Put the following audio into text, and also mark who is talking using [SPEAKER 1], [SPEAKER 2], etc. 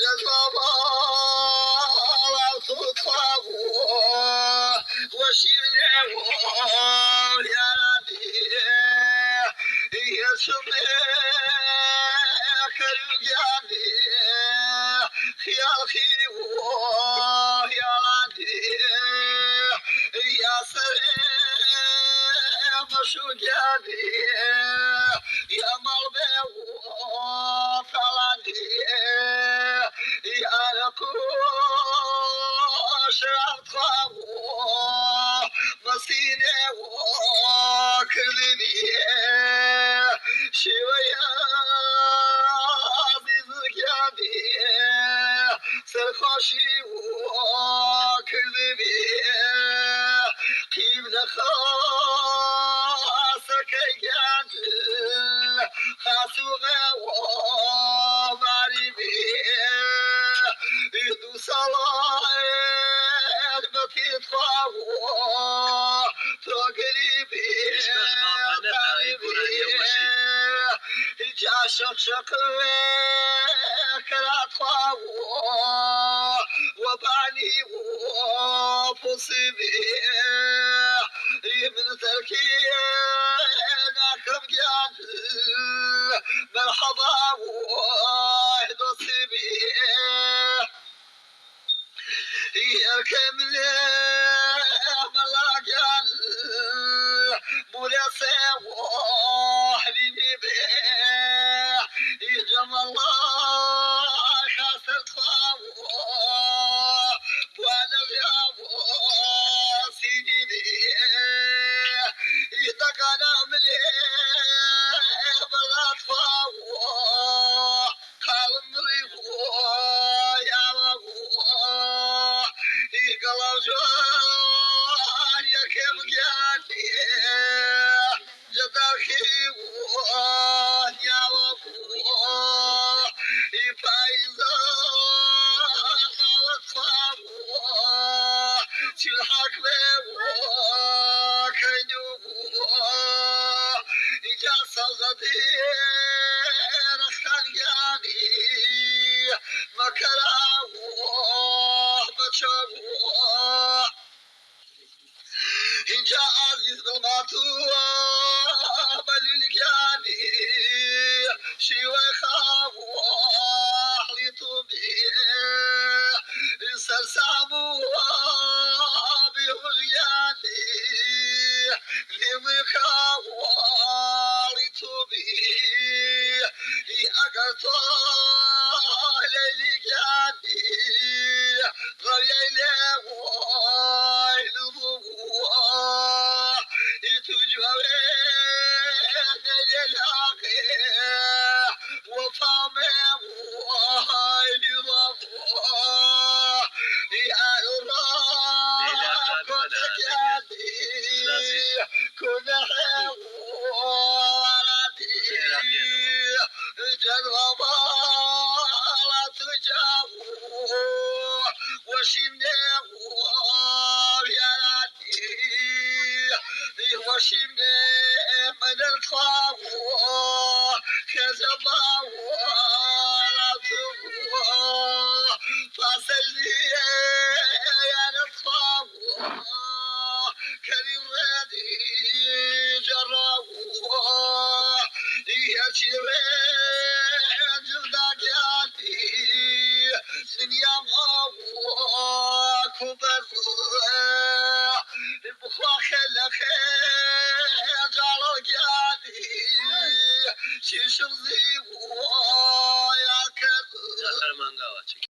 [SPEAKER 1] جزابا وصوصابو وشيلو يا ربي يا سميك الجاني يا خيو يا ربي يا سلام شو جاني يا مربي فلاني يا ركوش أطخابو مسيني وكذبي شوية بذكابي سرخاشي وكذبي كيف نخاسك يجعل خاسوغا ومعربي يدو صلاة بكيت خاوة تقريبي قريبي جاشق شقوي كرات خاوة وبعني وفصيبي من تركينا كم جان مرحبا ونصيبي الكامل ملاقان مرسى وحبيبي بيه يجمع الله خاسر خاوة وانا اليابو سيدي بيه يتقانا مليه بلاد خاوة خالم مريخو يا ربو يقلب جوان يا كيف قيادي جداكي يا ربو يفايزة وصفابو تلحق بيبو كيدوبو إجاسة غدير خانقاني مكراو بشابو إن جاء عزيز المعطوة بللقاني شيوي خابو أحليتو بيه سرسابو بيغياني لمي خابو أحليتو بيه أقرطو للقاني غيالي وشمني من الخاوة كزباوة لا تبوة فاسلي يا الخاوة كريم ردي جراوة يا شيرين جلدك ياتي دنيا مهوة كبر البخوا خلخي جعلوا قيادي شي شرزي ويا كذب